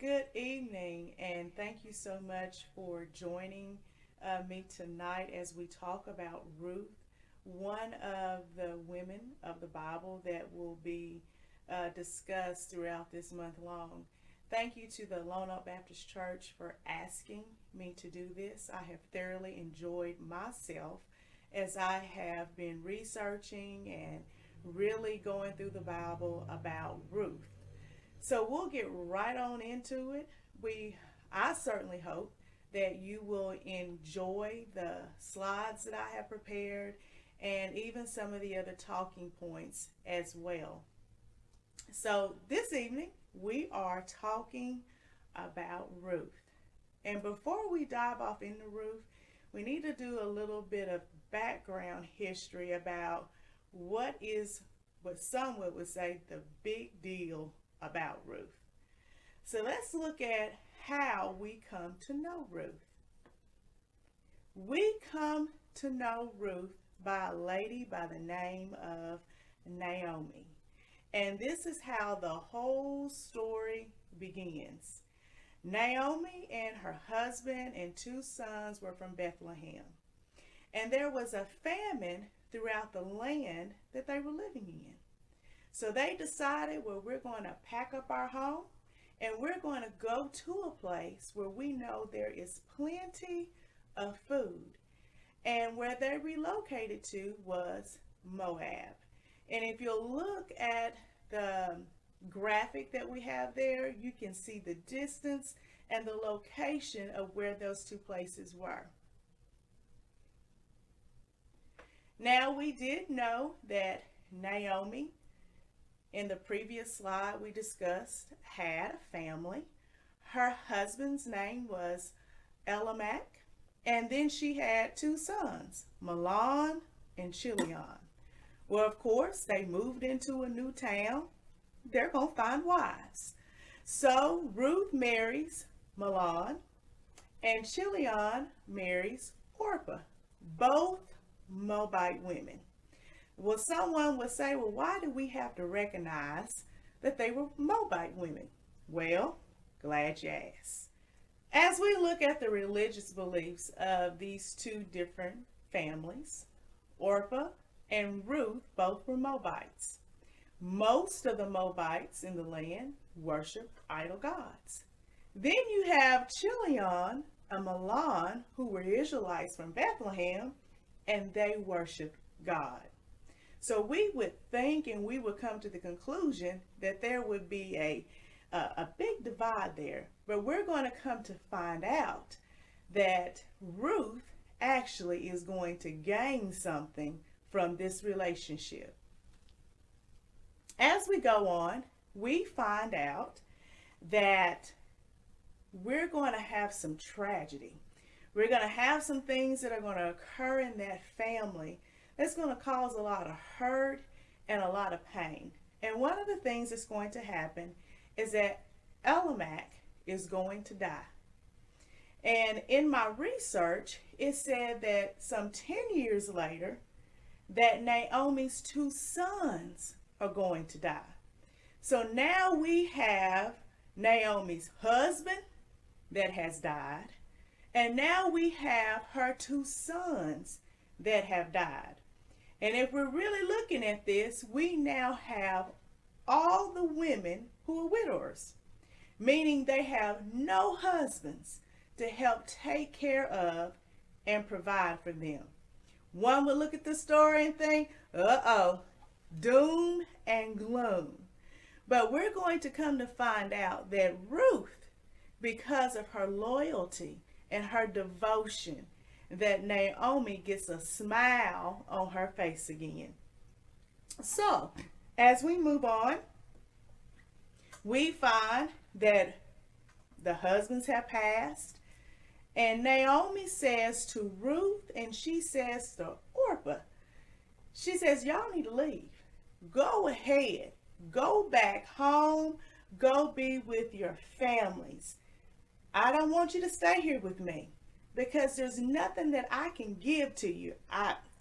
Good evening, and thank you so much for joining me tonight as we talk about Ruth, one of the women of the Bible that will be discussed throughout this month long. Thank you to the Lonoke Baptist Church for asking me to do this. I have thoroughly enjoyed myself as I have been researching and really going through the Bible about Ruth. So we'll get right on into it. I certainly hope that you will enjoy the slides that I have prepared and even some of the other talking points as well. So this evening we are talking about Ruth. And before we dive off into Ruth, we need to do a little bit of background history about what some would say the big deal about Ruth. So let's look at how we come to know Ruth. We come to know Ruth by a lady by the name of Naomi. And this is how the whole story begins. Naomi and her husband and two sons were from Bethlehem. And there was a famine throughout the land that they were living in. So they decided, well, we're going to pack up our home and we're going to go to a place where we know there is plenty of food. And where they relocated to was Moab. And if you'll look at the graphic that we have there, you can see the distance and the location of where those two places were. Now, we did know that Naomi, in the previous slide we discussed, had a family. Her husband's name was Elimelech, and then she had two sons, Mahlon and Chilion. Well, of course, they moved into a new town. They're going to find wives. So Ruth marries Mahlon, and Chilion marries Orpah, both Moabite women. Well, someone would say, well, why do we have to recognize that they were Moabite women? Well, glad you asked. As we look at the religious beliefs of these two different families, Orpah and Ruth both were Moabites. Most of the Moabites in the land worshiped idol gods. Then you have Chilion and Mahlon, who were Israelites from Bethlehem, and they worshiped God. So we would think and we would come to the conclusion that there would be a big divide there. But we're going to come to find out that Ruth actually is going to gain something from this relationship. As we go on, we find out that we're going to have some tragedy. We're going to have some things that are going to occur in that family that's going to cause a lot of hurt and a lot of pain. And one of the things that's going to happen is that Elimelech is going to die. And in my research, it said that some 10 years later, that Naomi's two sons are going to die. So now we have Naomi's husband that has died, and now we have her two sons that have died. And if we're really looking at this, we now have all the women who are widowers, meaning they have no husbands to help take care of and provide for them. One would look at the story and think, uh-oh, doom and gloom. But we're going to come to find out that Ruth, because of her loyalty and her devotion, that Naomi gets a smile on her face again. So, as we move on, we find that the husbands have passed, and Naomi says to Ruth, and she says to Orpah, she says, y'all need to leave. Go ahead. Go back home. Go be with your families. I don't want you to stay here with me, because there's nothing that I can give to you.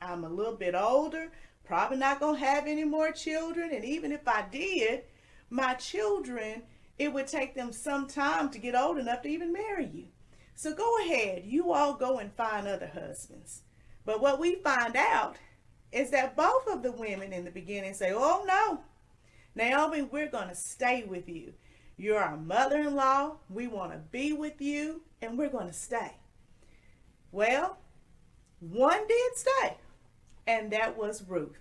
I'm a little bit older, probably not going to have any more children. And even if I did, my children It would take them some time to get old enough to even marry you. So go ahead, you all go and find other husbands. But what we find out is that both of the women in the beginning say, oh no, Naomi, we're going to stay with you. You're our mother-in-law. We want to be with you, and we're going to stay. Well, one did stay, and that was Ruth.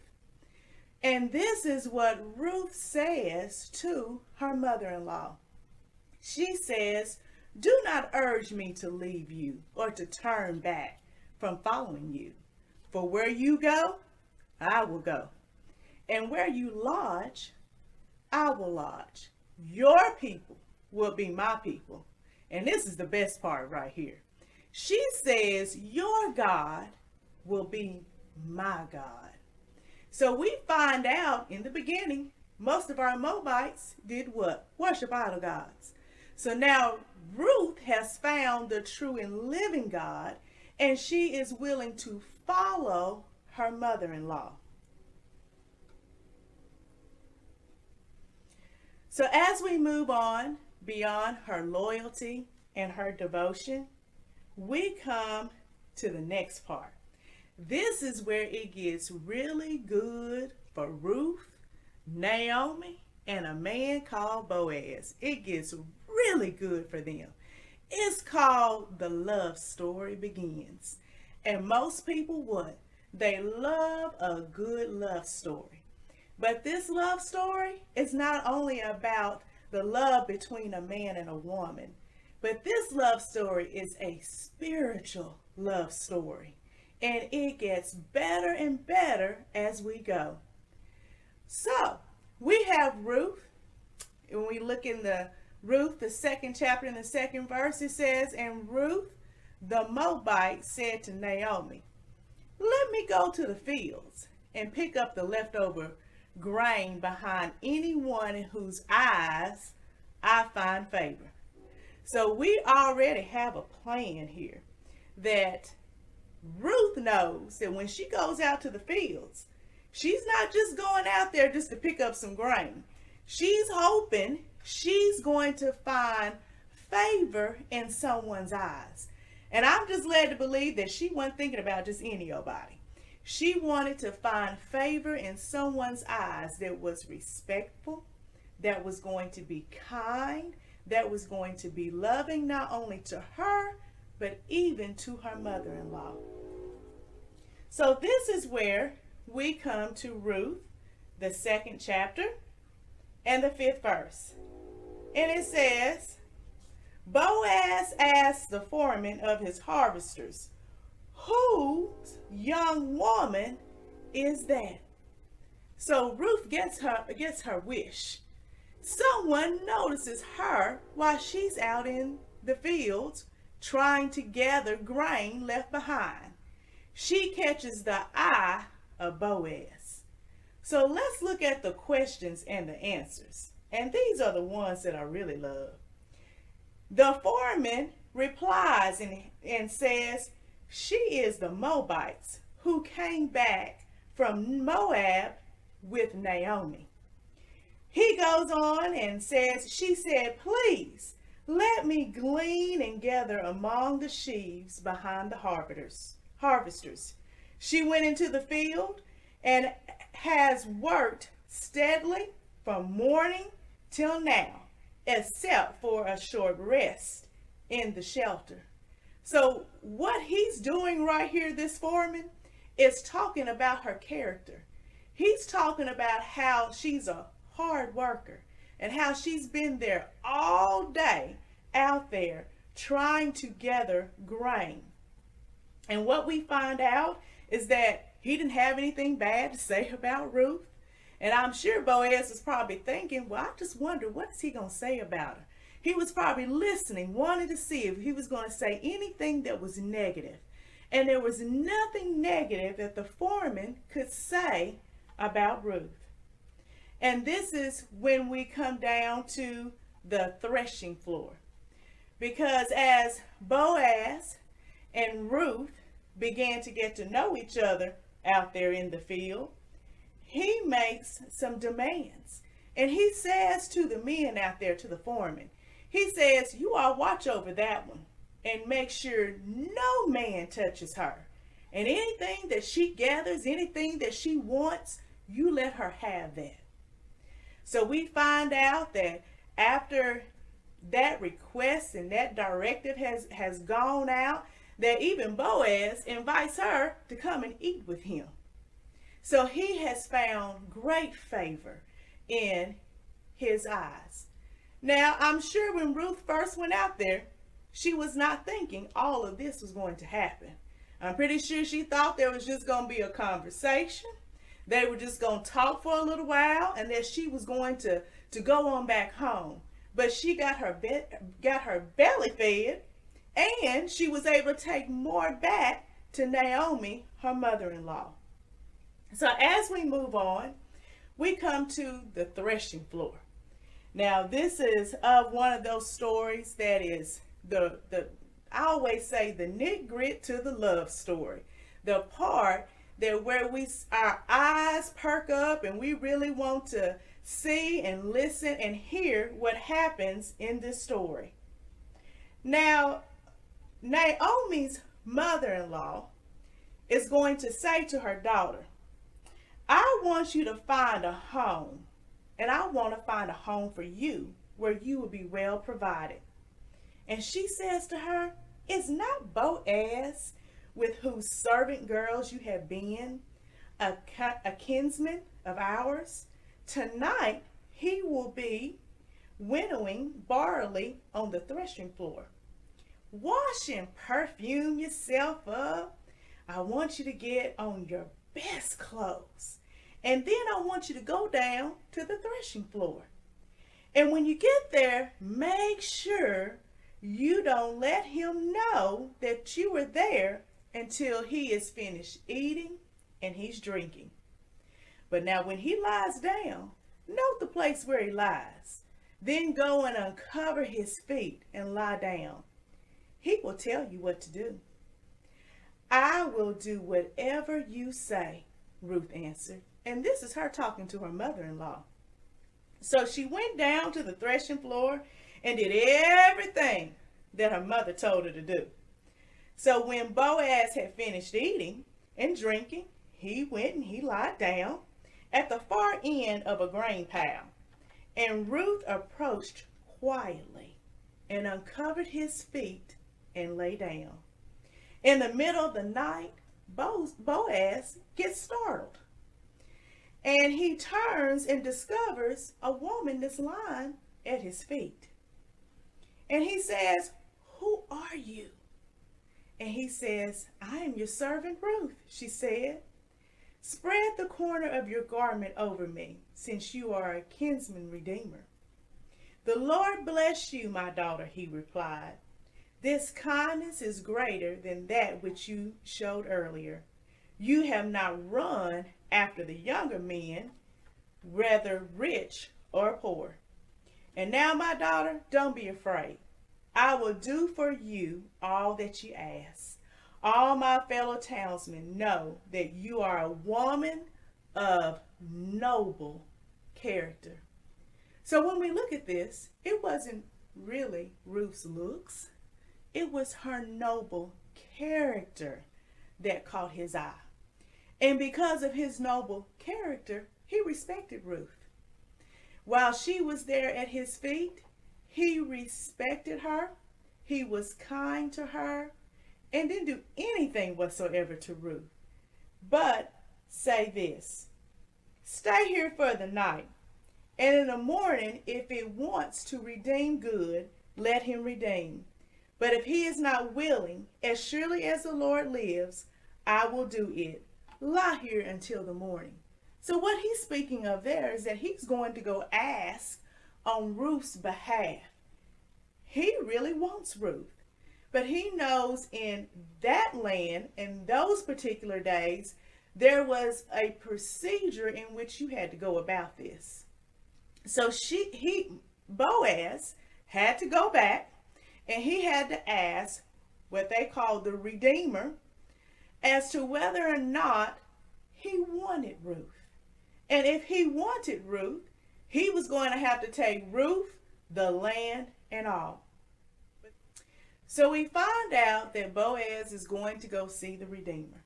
And this is what Ruth says to her mother-in-law. She says, do not urge me to leave you or to turn back from following you. For where you go, I will go. And where you lodge, I will lodge. Your people will be my people. And this is the best part right here. She says, your God will be my God. So we find out in the beginning, most of our Moabites did what? Worship idol gods. So now Ruth has found the true and living God, and she is willing to follow her mother-in-law. So as we move on beyond her loyalty and her devotion, we come to the next part. This is where it gets really good for Ruth, Naomi, and a man called Boaz. It gets really good for them. It's called The Love Story Begins. And most people what? They love a good love story. But this love story is not only about the love between a man and a woman, but this love story is a spiritual love story. And it gets better and better as we go. So, we have Ruth. When we look in the Ruth, the second chapter and the second verse, it says, and Ruth, the Moabite, said to Naomi, let me go to the fields and pick up the leftover grain behind anyone in whose eyes I find favor. So we already have a plan here that Ruth knows that when she goes out to the fields, she's not just going out there just to pick up some grain. She's hoping she's going to find favor in someone's eyes. And I'm just led to believe that she wasn't thinking about just anybody. She wanted to find favor in someone's eyes that was respectful, that was going to be kind, that was going to be loving not only to her, but even to her mother-in-law. So this is where we come to Ruth, the second chapter, and the 5th verse. And it says, Boaz asked the foreman of his harvesters, whose young woman is that? So Ruth gets her wish. Someone notices her while she's out in the fields trying to gather grain left behind. She catches the eye of Boaz. So let's look at the questions and the answers. And these are the ones that I really love. The foreman replies and says, she is the Moabites who came back from Moab with Naomi. He goes on and says, she said, please let me glean and gather among the sheaves behind the harvesters. She went into the field and has worked steadily from morning till now, except for a short rest in the shelter. So what he's doing right here, this foreman, is talking about her character. He's talking about how she's a hard worker and how she's been there all day out there trying to gather grain. And what we find out is that he didn't have anything bad to say about Ruth. And I'm sure Boaz was probably thinking, well, I just wonder, what is he going to say about her? He was probably listening, wanting to see if he was going to say anything that was negative. And there was nothing negative that the foreman could say about Ruth. And this is when we come down to the threshing floor. Because as Boaz and Ruth began to get to know each other out there in the field, he makes some demands. And he says to the men out there, to the foreman, he says, you all watch over that one and make sure no man touches her. And anything that she gathers, anything that she wants, you let her have that. So we find out that after that request and that directive has gone out, that even Boaz invites her to come and eat with him. So he has found great favor in his eyes. Now, I'm sure when Ruth first went out there, she was not thinking all of this was going to happen. I'm pretty sure she thought there was just going to be a conversation. They were just going to talk for a little while, and that she was going to go on back home. But she got her belly fed, and she was able to take more back to Naomi, her mother-in-law. So as we move on, we come to the threshing floor. Now, this is one of those stories that is I always say the nit-grit to the love story. The part that where our eyes perk up and we really want to see and listen and hear what happens in this story. Now, Naomi's mother-in-law is going to say to her daughter, I want you to find a home, and I want to find a home for you where you will be well provided. And she says to her, is not Boaz, with whose servant girls you have been, a kinsman of ours? Tonight he will be winnowing barley on the threshing floor. Wash and perfume yourself up. I want you to get on your best clothes. And then I want you to go down to the threshing floor. And when you get there, make sure you don't let him know that you were there until he is finished eating and he's drinking. But now when he lies down, note the place where he lies. Then go and uncover his feet and lie down. He will tell you what to do. I will do whatever you say, Ruth answered. And this is her talking to her mother-in-law. So she went down to the threshing floor and did everything that her mother told her to do. So when Boaz had finished eating and drinking, he went and he lied down at the far end of a grain pile. And Ruth approached quietly and uncovered his feet and lay down. In the middle of the night, Boaz gets startled. And he turns and discovers a woman that's lying at his feet. And he says, who are you? And he says, I am your servant Ruth, she said. Spread the corner of your garment over me, since you are a kinsman redeemer. The Lord bless you, my daughter, he replied. This kindness is greater than that which you showed earlier. You have not run after the younger men, whether rich or poor. And now, my daughter, don't be afraid. I will do for you all that you ask. All my fellow townsmen know that you are a woman of noble character. So when we look at this, it wasn't really Ruth's looks. It was her noble character that caught his eye. And because of his noble character, he respected Ruth. While she was there at his feet, he respected her. He was kind to her and didn't do anything whatsoever to Ruth. But say this, stay here for the night, and in the morning, if it wants to redeem good, let him redeem. But if he is not willing, as surely as the Lord lives, I will do it. Lie here until the morning. So what he's speaking of there is that he's going to go ask on Ruth's behalf. He really wants Ruth, but he knows in that land, in those particular days, there was a procedure in which you had to go about this. So Boaz had to go back and he had to ask what they called the Redeemer as to whether or not he wanted Ruth. And if he wanted Ruth, he was going to have to take Ruth, the land, and all. So we find out that Boaz is going to go see the Redeemer.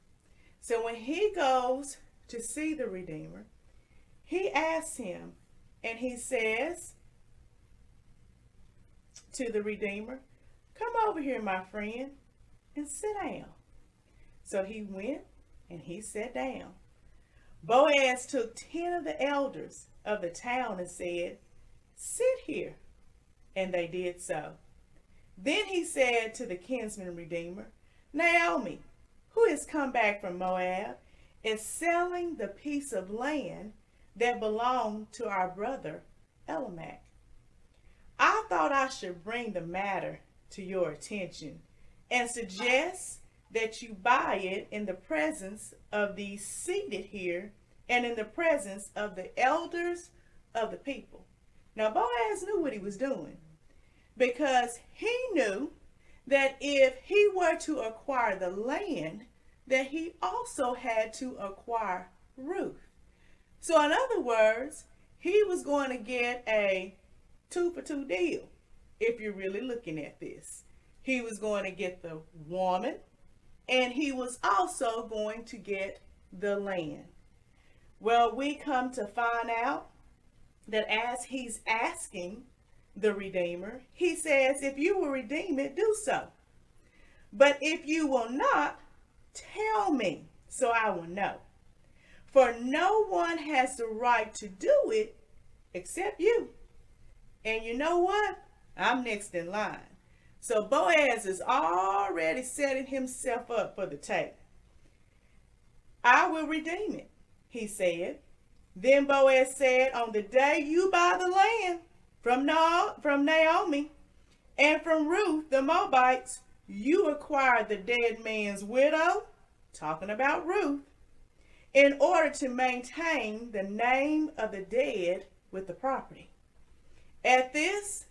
So when he goes to see the Redeemer, he asks him, and he says to the Redeemer, "Come over here, my friend, and sit down." So he went and he sat down. Boaz took 10 of the elders of the town and said, "Sit here." And they did so. Then he said to the kinsman Redeemer, "Naomi, who has come back from Moab, is selling the piece of land that belonged to our brother Elimelech. I thought I should bring the matter to your attention and suggest that you buy it in the presence of these seated here and in the presence of the elders of the people." Now Boaz knew what he was doing, because he knew that if he were to acquire the land, that he also had to acquire Ruth. So in other words, he was going to get a 2-for-2 deal. If you're really looking at this, he was going to get the woman, and he was also going to get the land. Well, we come to find out that as he's asking the Redeemer, he says, "If you will redeem it, do so. But if you will not, tell me, so I will know. For no one has the right to do it except you. And you know what? I'm next in line." So Boaz is already setting himself up for the take. "I will redeem it," he said. Then Boaz said, "On the day you buy the land from Naomi and from Ruth the Moabites, you acquire the dead man's widow," talking about Ruth, "in order to maintain the name of the dead with the property." At this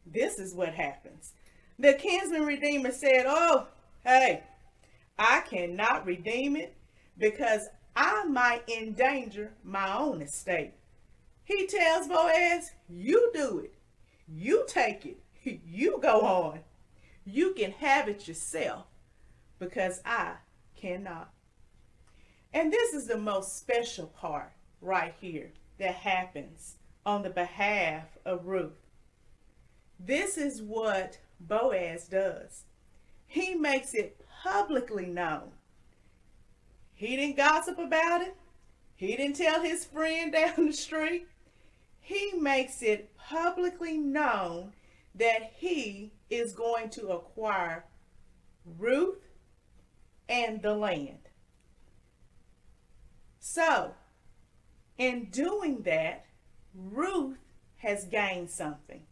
is what happens. The kinsman redeemer said, "Oh, hey, I cannot redeem it because I might endanger my own estate." He tells Boaz, "You do it. You take it. You go on. You can have it yourself because I cannot." And this is the most special part right here that happens on the behalf of Ruth. This is what Boaz does. He makes it publicly known. He didn't gossip about it. He didn't tell his friend down the street. He makes it publicly known that he is going to acquire Ruth and the land. So, in doing that, Ruth has gained something,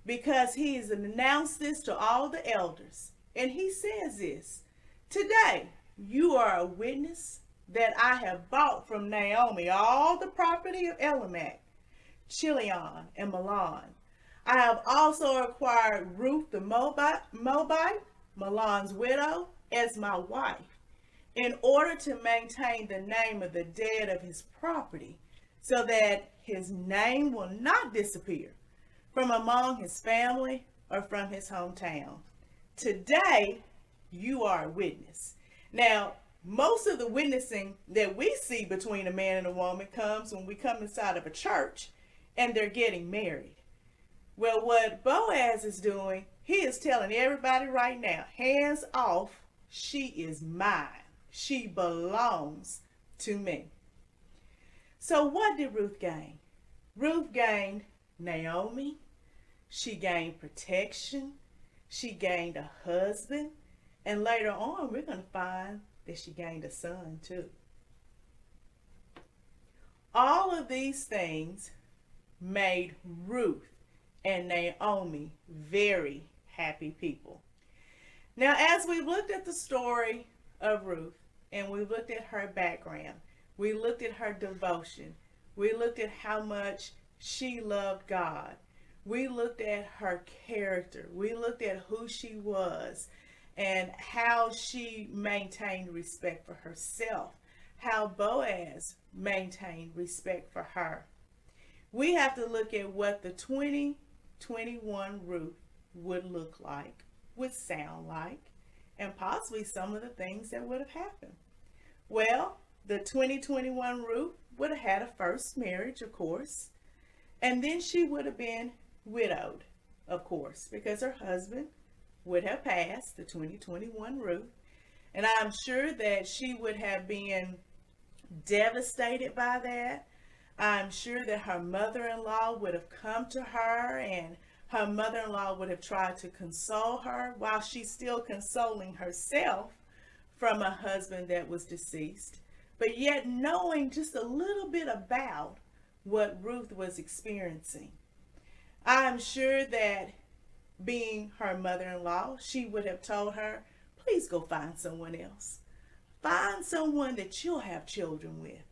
because he has announced this to all the elders. And he says this, "Today you are a witness that I have bought from Naomi all the property of Elimelech, Chilion, and Mahlon. I have also acquired Ruth the Moabite, Mahlon's widow, as my wife, in order to maintain the name of the dead of his property, so that his name will not disappear from among his family or from his hometown. Today, you are a witness." Now, most of the witnessing that we see between a man and a woman comes when we come inside of a church and they're getting married. Well, what Boaz is doing, he is telling everybody right now, hands off, she is mine. She belongs to me. So what did Ruth gain? Ruth gained Naomi. She gained protection. She gained a husband. And later on, we're going to find that she gained a son too. All of these things made Ruth and Naomi very happy people. Now, as we looked at the story of Ruth, and we looked at her background, we looked at her devotion, we looked at how much she loved God, we looked at her character, we looked at who she was, and how she maintained respect for herself, how Boaz maintained respect for her. We have to look at what the 2021 Ruth would look like, would sound like, and possibly some of the things that would have happened. Well, the 2021 Ruth would have had a first marriage, of course, and then she would have been widowed, of course, because her husband would have passed, the 2021 Ruth. And I'm sure that she would have been devastated by that. I'm sure that her mother-in-law would have come to her, and her mother-in-law would have tried to console her while she's still consoling herself from a husband that was deceased, but yet knowing just a little bit about what Ruth was experiencing. I'm sure that being her mother-in-law, she would have told her, please go find someone else. Find someone that you'll have children with.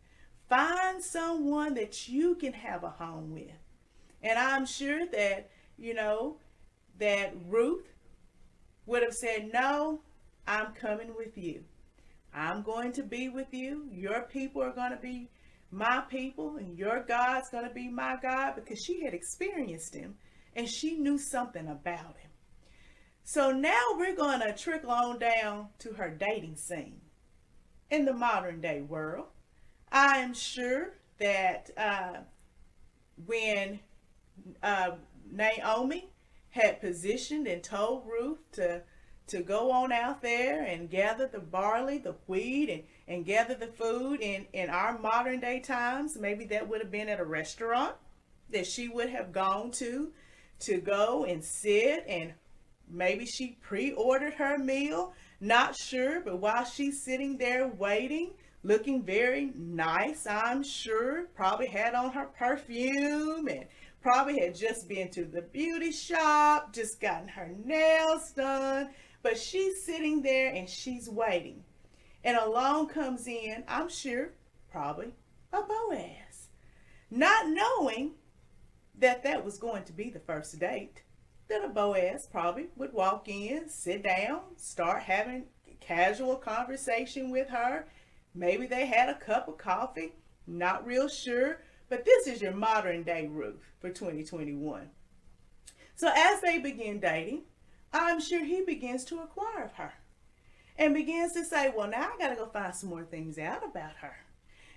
Find someone that you can have a home with. And I'm sure that, that Ruth would have said, no, I'm coming with you. I'm going to be with you. Your people are going to be my people, and your God's going to be my God, because she had experienced him and she knew something about him. So now we're going to trickle on down to her dating scene in the modern day world. I am sure that when Naomi had positioned and told Ruth to go on out there and gather the barley, the wheat, and gather the food in our modern day times, maybe that would have been at a restaurant that she would have gone to go and sit, and maybe she pre-ordered her meal, not sure, but while she's sitting there waiting, looking very nice, I'm sure, probably had on her perfume and probably had just been to the beauty shop, just gotten her nails done, but she's sitting there and she's waiting. And along comes in, I'm sure, probably a Boaz, not knowing that that was going to be the first date. That a Boaz probably would walk in, sit down, start having casual conversation with her. Maybe they had a cup of coffee, not real sure, but this is your modern day Ruth for 2021. So as they begin dating, I'm sure he begins to inquire of her and begins to say, well, now I got to go find some more things out about her.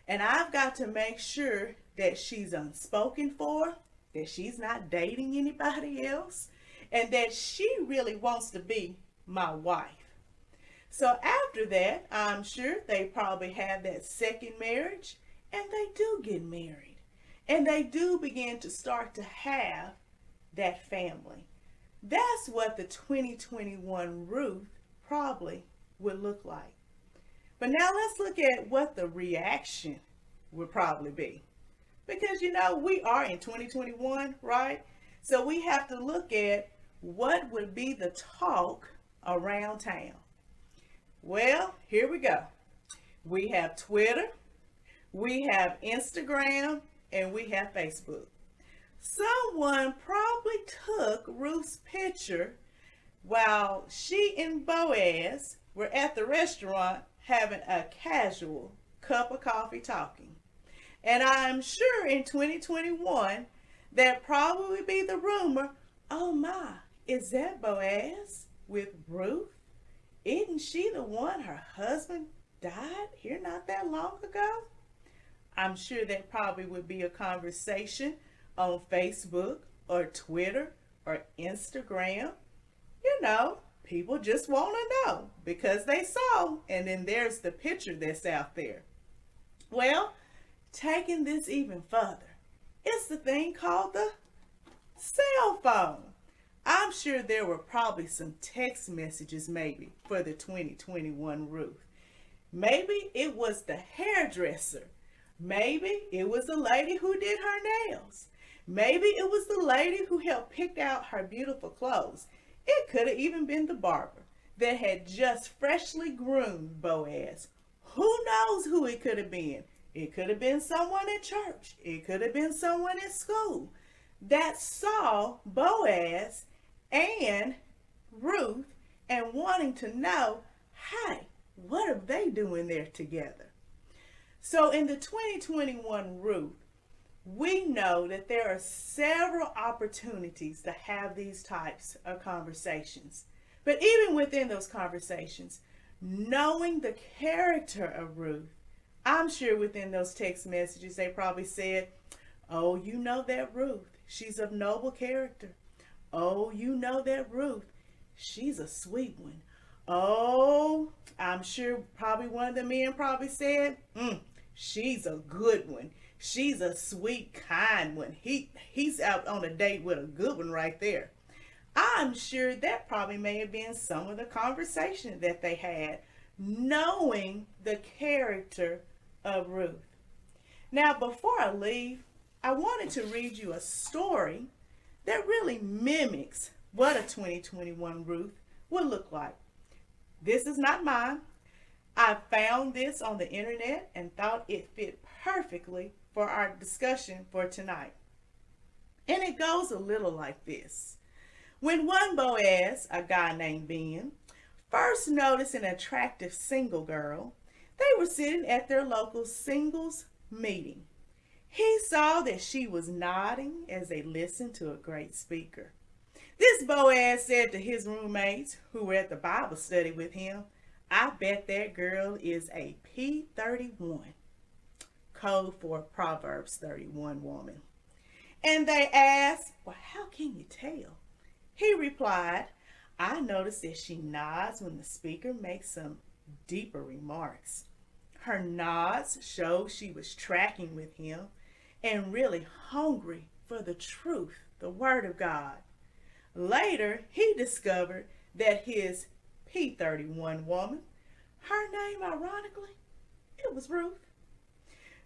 And I've got to make sure that she's unspoken for, that she's not dating anybody else, and that she really wants to be my wife. So after that, I'm sure they probably have that second marriage, and they do get married. And they do begin to start to have that family. That's what the 2021 Ruth probably would look like. But now let's look at what the reaction would probably be. Because, we are in 2021, right? So we have to look at what would be the talk around town. Well, here we go. We have Twitter, we have Instagram, and we have Facebook. Someone probably took Ruth's picture while she and Boaz were at the restaurant having a casual cup of coffee talking. And I'm sure in 2021, that probably be the rumor, oh my, is that Boaz with Ruth? Isn't she the one her husband died here not that long ago? I'm sure that probably would be a conversation on Facebook or Twitter or Instagram. People just want to know because they saw, and then there's the picture that's out there. Well, taking this even further, it's the thing called the cell phone. I'm sure there were probably some text messages maybe for the 2021 Ruth. Maybe it was the hairdresser. Maybe it was the lady who did her nails. Maybe it was the lady who helped pick out her beautiful clothes. It could have even been the barber that had just freshly groomed Boaz. Who knows who it could have been? It could have been someone at church. It could have been someone at school that saw Boaz and Ruth and wanting to know, hey, what are they doing there together? So in the 2021 Ruth, we know that there are several opportunities to have these types of conversations. But even within those conversations, knowing the character of Ruth, I'm sure within those text messages they probably said, oh, you know that Ruth, she's of noble character. Oh, you know that Ruth, she's a sweet one. Oh, I'm sure probably one of the men probably said, she's a good one. She's a sweet, kind one. He's out on a date with a good one right there. I'm sure that probably may have been some of the conversation that they had, knowing the character of Ruth. Now, before I leave, I wanted to read you a story that really mimics what a 2021 Ruth would look like. This is not mine. I found this on the internet and thought it fit perfectly for our discussion for tonight. And it goes a little like this. When one Boaz, a guy named Ben, first noticed an attractive single girl, they were sitting at their local singles meeting. He saw that she was nodding as they listened to a great speaker. This Boaz said to his roommates who were at the Bible study with him, I bet that girl is a P31, code for Proverbs 31 woman. And they asked, well, how can you tell? He replied, I noticed that she nods when the speaker makes some deeper remarks. Her nods showed she was tracking with him and really hungry for the truth, the Word of God. Later, he discovered that his P31 woman, her name ironically, it was Ruth.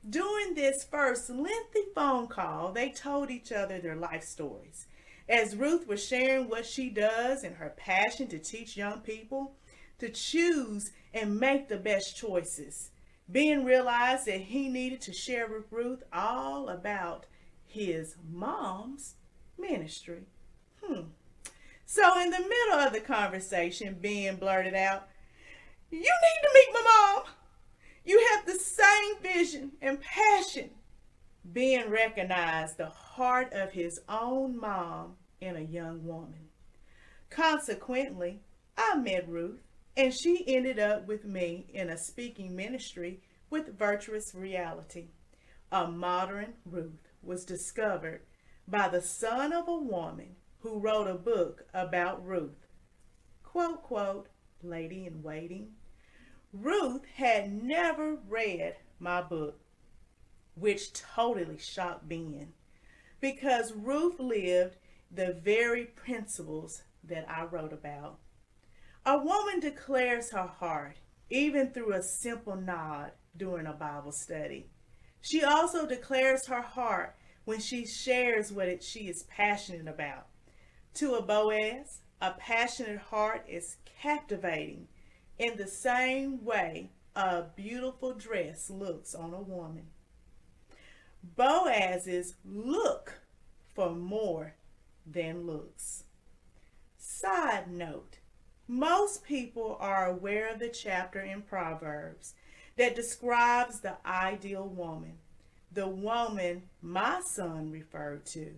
During this first lengthy phone call, they told each other their life stories. As Ruth was sharing what she does and her passion to teach young people to choose and make the best choices, Ben realized that he needed to share with Ruth all about his mom's ministry. So in the middle of the conversation, Ben blurted out, you need to meet my mom. You have the same vision and passion. Ben recognized the heart of his own mom in a young woman. Consequently, I met Ruth, and she ended up with me in a speaking ministry with Virtuous Reality. A modern Ruth was discovered by the son of a woman who wrote a book about Ruth. Quote, quote, Lady in Waiting. Ruth had never read my book, which totally shocked Ben, because Ruth lived the very principles that I wrote about. A woman declares her heart, even through a simple nod during a Bible study. She also declares her heart when she shares what she is passionate about. To a Boaz, a passionate heart is captivating in the same way a beautiful dress looks on a woman. Boazes look for more than looks. Side note, most people are aware of the chapter in Proverbs that describes the ideal woman, the woman my son referred to.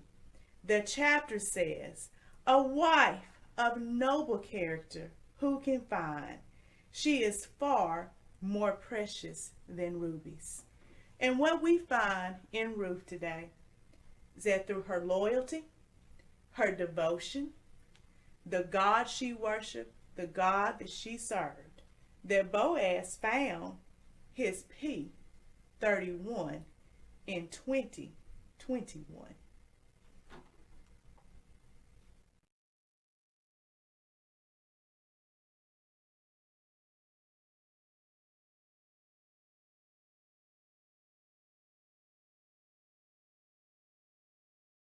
The chapter says, a wife of noble character who can find. She is far more precious than rubies. And what we find in Ruth today is that through her loyalty, her devotion, the God she worshiped, the God that she served, that Boaz found his P31 in 2021.